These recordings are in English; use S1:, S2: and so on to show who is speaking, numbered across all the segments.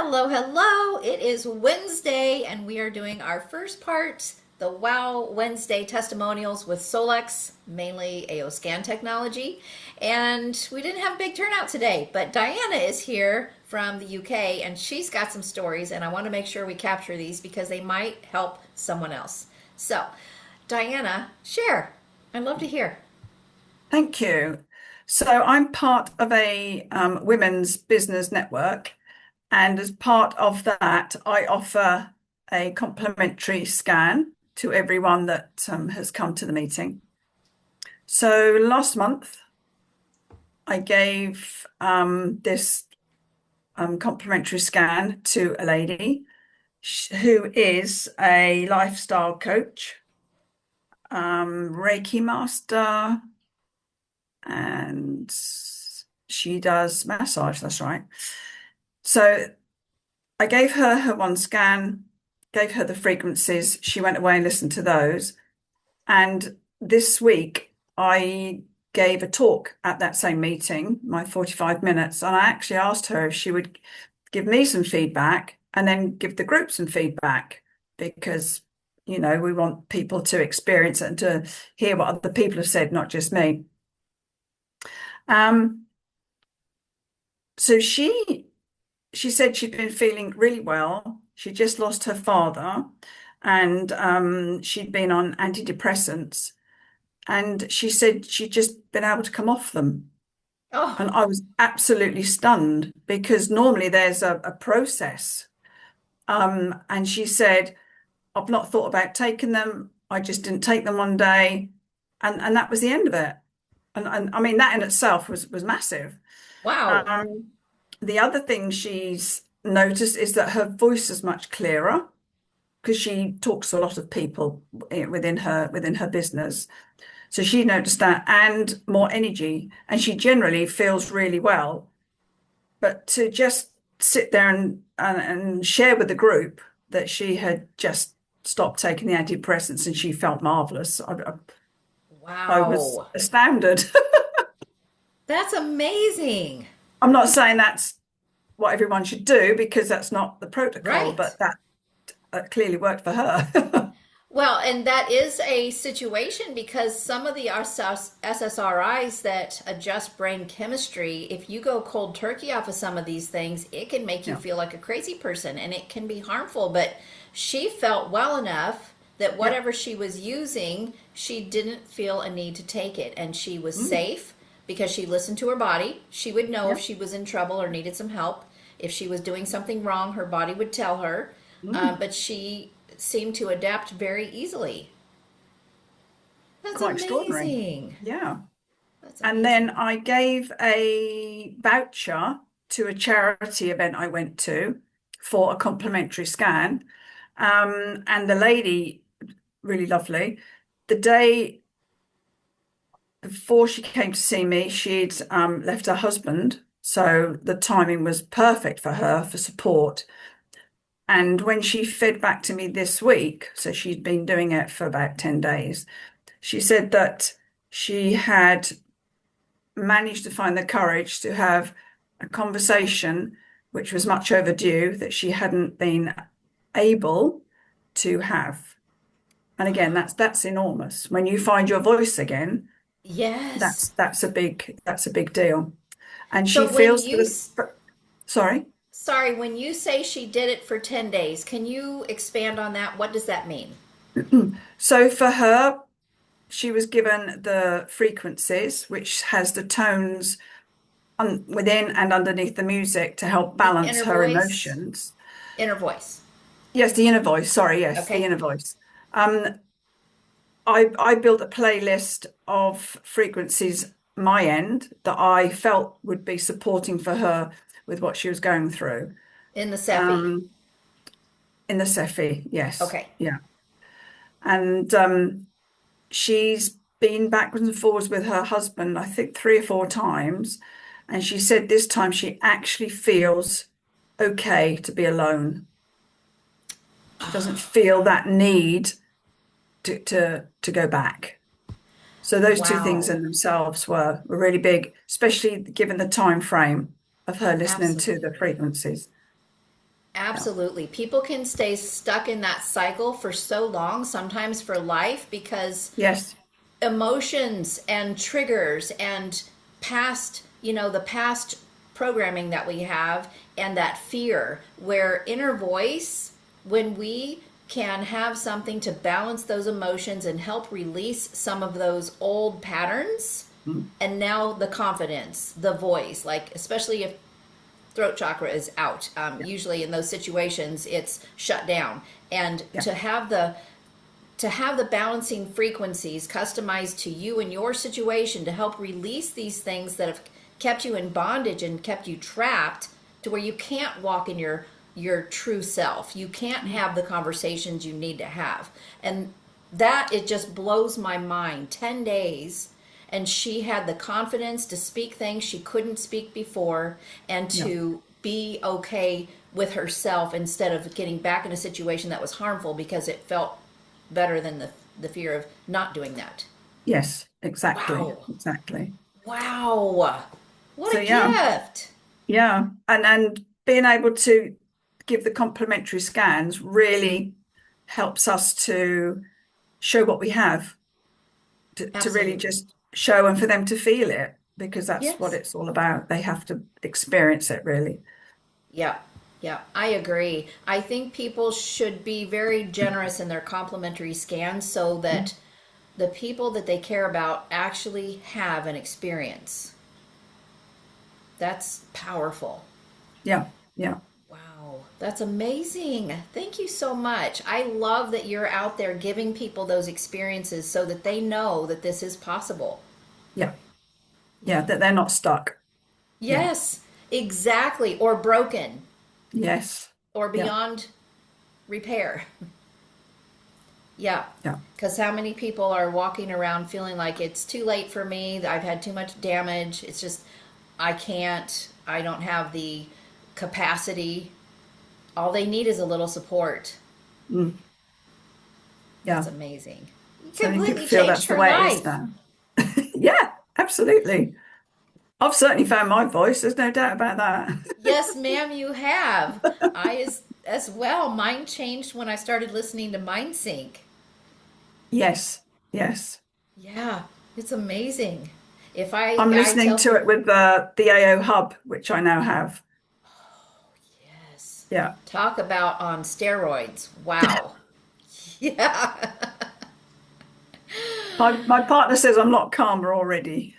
S1: Hello, hello. It is Wednesday, and we are doing our first part, the Wow Wednesday testimonials with Solex, mainly AO scan technology. And we didn't have a big turnout today, but Diana is here from the UK, and she's got some stories, and I want to make sure we capture these because they might help someone else. So, Diana, share. I'd love to hear.
S2: Thank you. So I'm part of a women's business network, and as part of that, I offer a complimentary scan to everyone that has come to the meeting. So last month, I gave this complimentary scan to a lady who is a lifestyle coach, Reiki master, and she does massage, that's right. So I gave her one scan, gave her the frequencies. She went away and listened to those. And this week, I gave a talk at that same meeting, my 45 minutes. And I actually asked her if she would give me some feedback and then give the group some feedback because, we want people to experience it and to hear what other people have said, not just me. Um, so she said she'd been feeling really well. She just lost her father and she'd been on antidepressants. And she said she'd just been able to come off them. And
S1: Oh,
S2: I was absolutely stunned because normally there's a process. And she said, I've not thought about taking them. I just didn't take them one day. And that was the end of it. And I mean, that in itself was massive.
S1: wow.
S2: Um, the other thing she's noticed is that her voice is much clearer because she talks to a lot of people within her business. So she noticed that and more energy, and she generally feels really well. But to just sit there and share with the group that she had just stopped taking the antidepressants and she felt marvelous, I was
S1: Wow.
S2: astounded.
S1: That's amazing.
S2: I'm not saying that's what everyone should do because that's not the protocol,
S1: Right.
S2: but that clearly worked for her.
S1: Well, and that is a situation because some of the SSRIs that adjust brain chemistry, if you go cold turkey off of some of these things, it can make you
S2: Yeah.
S1: feel like a crazy person and it can be harmful. But she felt well enough that
S2: Yeah.
S1: whatever she was using, she didn't feel a need to take it. And she was
S2: Mm.
S1: safe because she listened to her body. She would know if
S2: Yeah.
S1: she was in trouble or needed some help. If she was doing something wrong, her body would tell her.
S2: Mm.
S1: But she seemed to adapt very easily. That's
S2: Quite extraordinary.
S1: amazing.
S2: Yeah.
S1: That's
S2: And then
S1: amazing.
S2: I gave a voucher to a charity event I went to for a complimentary scan. And the lady, really lovely, the day before she came to see me, she'd left her husband. So the timing was perfect for her for support. And when she fed back to me this week, so she'd been doing it for about 10 days, she said that she had managed to find the courage to have a conversation which was much overdue that she hadn't been able to have. And again, that's enormous. When you find your voice again,
S1: Yes.
S2: that's a big deal. And she
S1: So when
S2: feels
S1: you,
S2: that sorry.
S1: sorry, when you say she did it for 10 days, can you expand on that? What does that mean?
S2: So for her, she was given the frequencies, which has the tones within and underneath the music to help
S1: The
S2: balance
S1: inner
S2: her
S1: voice?
S2: emotions.
S1: Inner voice.
S2: Yes, the inner voice. Sorry, yes, the
S1: Okay.
S2: inner voice. Um, I built a playlist of frequencies my end that I felt would be supporting for her with what she was going through.
S1: In the Cephi.
S2: Um, in the Cephi, yes,
S1: Okay.
S2: yeah, and she's been backwards and forwards with her husband, I think 3 or 4 times, and she said this time she actually feels okay to be alone. She doesn't feel that need to go back. So those two things
S1: Wow.
S2: in themselves were really big, especially given the time frame of her listening to the
S1: Absolutely.
S2: frequencies. Yeah.
S1: Absolutely. People can stay stuck in that cycle for so long, sometimes for life, because
S2: Yes.
S1: emotions and triggers and past, the past programming that we have and that fear, where inner voice, when we can have something to balance those emotions and help release some of those old patterns,
S2: Mm.
S1: and now the confidence, the voice, like especially if throat chakra is out.
S2: Yeah.
S1: Usually in those situations, it's shut down, and
S2: Yeah.
S1: to have the balancing frequencies customized to you and your situation to help release these things that have kept you in bondage and kept you trapped to where you can't walk in your true self. You can't
S2: Mm.
S1: have the conversations you need to have. And that it just blows my mind. 10 days and she had the confidence to speak things she couldn't speak before and
S2: Yeah.
S1: to be okay with herself instead of getting back in a situation that was harmful because it felt better than the fear of not doing that.
S2: Yes, exactly.
S1: Wow.
S2: Exactly.
S1: Wow. What
S2: So
S1: a
S2: yeah,
S1: gift.
S2: yeah. And being able to give the complementary scans really helps us to show what we have, to really
S1: Absolutely.
S2: just show and for them to feel it, because that's what
S1: Yes.
S2: it's all about. They have to experience it really.
S1: Yeah. Yeah, I agree. I think people should be very generous in their complimentary scans so
S2: Mm.
S1: that the people that they care about actually have an experience. That's powerful.
S2: Yeah. Yeah.
S1: Wow, that's amazing. Thank you so much. I love that you're out there giving people those experiences so that they know that this is possible.
S2: Yeah. Yeah.
S1: Yeah.
S2: That they're not stuck. Yeah.
S1: Yes, exactly. Or broken
S2: Yes.
S1: or
S2: Yeah.
S1: beyond repair. Yeah.
S2: Yeah.
S1: Because how many people are walking around feeling like it's too late for me, I've had too much damage, it's just, I can't, I don't have the capacity. All they need is a little support.
S2: Mm.
S1: That's
S2: Yeah.
S1: amazing. You
S2: So many people
S1: completely
S2: feel
S1: changed
S2: that's the
S1: her
S2: way it is
S1: life.
S2: now. Yeah, absolutely. I've certainly found my voice. There's no doubt about that.
S1: Yes, ma'am, you have. I as well. Mine changed when I started listening to MindSync.
S2: Yes, yes.
S1: Yeah, it's amazing. If
S2: I'm
S1: I
S2: listening
S1: tell
S2: to it
S1: people,
S2: with the AO Hub, which I now have.
S1: yes,
S2: Yeah.
S1: talk about on steroids. Wow. Yeah.
S2: My partner says I'm a lot calmer already.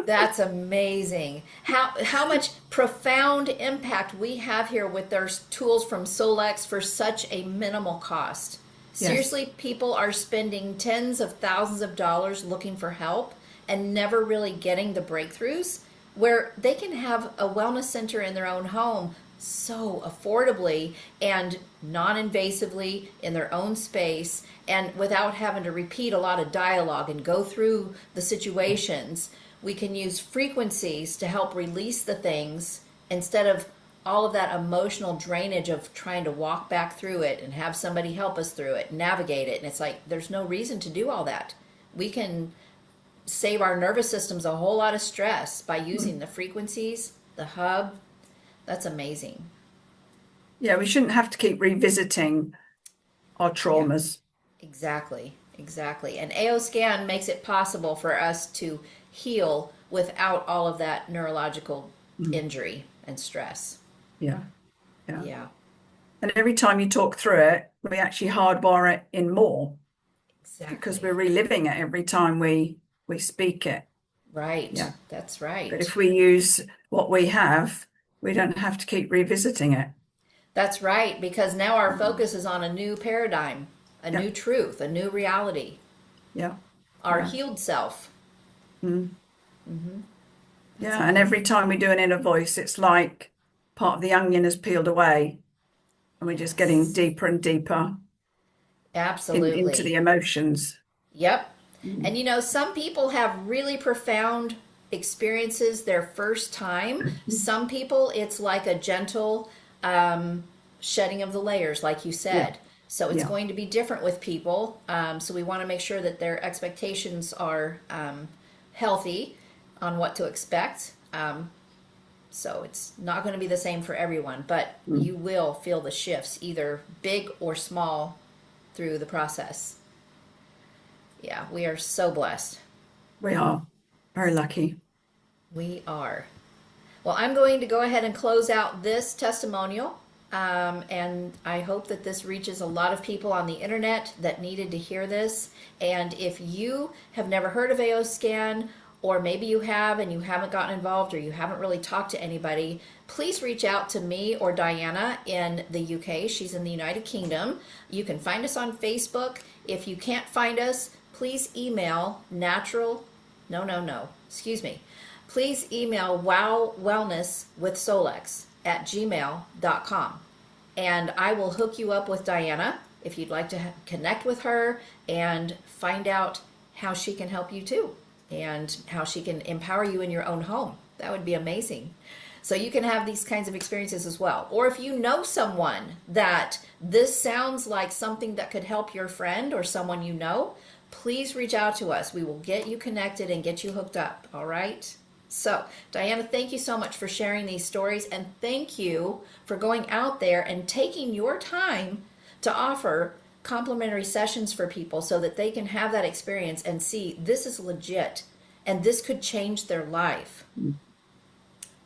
S1: That's amazing. How much profound impact we have here with their tools from Solex for such a minimal cost.
S2: Yes.
S1: Seriously, people are spending tens of thousands of dollars looking for help and never really getting the breakthroughs where they can have a wellness center in their own home so affordably and non-invasively in their own space and without having to repeat a lot of dialogue and go through the situations. We can use frequencies to help release the things instead of all of that emotional drainage of trying to walk back through it and have somebody help us through it, navigate it. And it's like there's no reason to do all that. We can save our nervous systems a whole lot of stress by using
S2: Mm.
S1: the frequencies, the hub. That's amazing.
S2: Yeah, we shouldn't have to keep revisiting our
S1: Yeah,
S2: traumas.
S1: exactly. Exactly. And AO scan makes it possible for us to heal without all of that neurological
S2: Mm.
S1: injury and stress.
S2: Yeah, yeah.
S1: Yeah,
S2: And every time you talk through it, we actually hardwire it in more because
S1: exactly.
S2: we're reliving it every time we speak it.
S1: Right.
S2: Yeah.
S1: That's
S2: But
S1: right.
S2: if we use what we have, we don't have to keep revisiting it.
S1: That's right. Because now our
S2: Mm.
S1: focus is on a new paradigm, a
S2: Yeah,
S1: new truth, a new reality,
S2: yeah,
S1: our
S2: yeah.
S1: healed self.
S2: Mm.
S1: That's
S2: Yeah, and every
S1: amazing.
S2: time we do an inner voice, it's like part of the onion has peeled away, and we're just getting
S1: Yes.
S2: deeper and deeper into the
S1: Absolutely.
S2: emotions.
S1: Yep. And
S2: Mm.
S1: some people have really profound experiences their first time. Some people, it's like a gentle shedding of the layers, like you
S2: Yeah,
S1: said. So it's
S2: yeah,
S1: going to be different with people. So we want to make sure that their expectations are healthy on what to expect. So it's not going to be the same for everyone, but
S2: Mm.
S1: you will feel the shifts, either big or small, through the process. Yeah, we are so blessed.
S2: We are very lucky.
S1: We are. Well, I'm going to go ahead and close out this testimonial. And I hope that this reaches a lot of people on the internet that needed to hear this. And if you have never heard of AO Scan, or maybe you have and you haven't gotten involved, or you haven't really talked to anybody, please reach out to me or Diana in the UK. She's in the United Kingdom. You can find us on Facebook. If you can't find us, please email natural, no, excuse me. Please email wowwellnesswithsolex@gmail.com, and I will hook you up with Diana if you'd like to connect with her and find out how she can help you too, and how she can empower you in your own home. That would be amazing. So you can have these kinds of experiences as well. Or if you know someone that this sounds like something that could help your friend or someone you know, please reach out to us. We will get you connected and get you hooked up. All right? So, Diana, thank you so much for sharing these stories, and thank you for going out there and taking your time to offer complimentary sessions for people so that they can have that experience and see this is legit and this could change their life.
S2: Mm.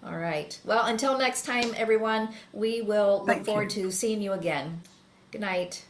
S1: All right. Well, until next time, everyone, we will look
S2: Thank
S1: forward
S2: you.
S1: to seeing you again. Good night.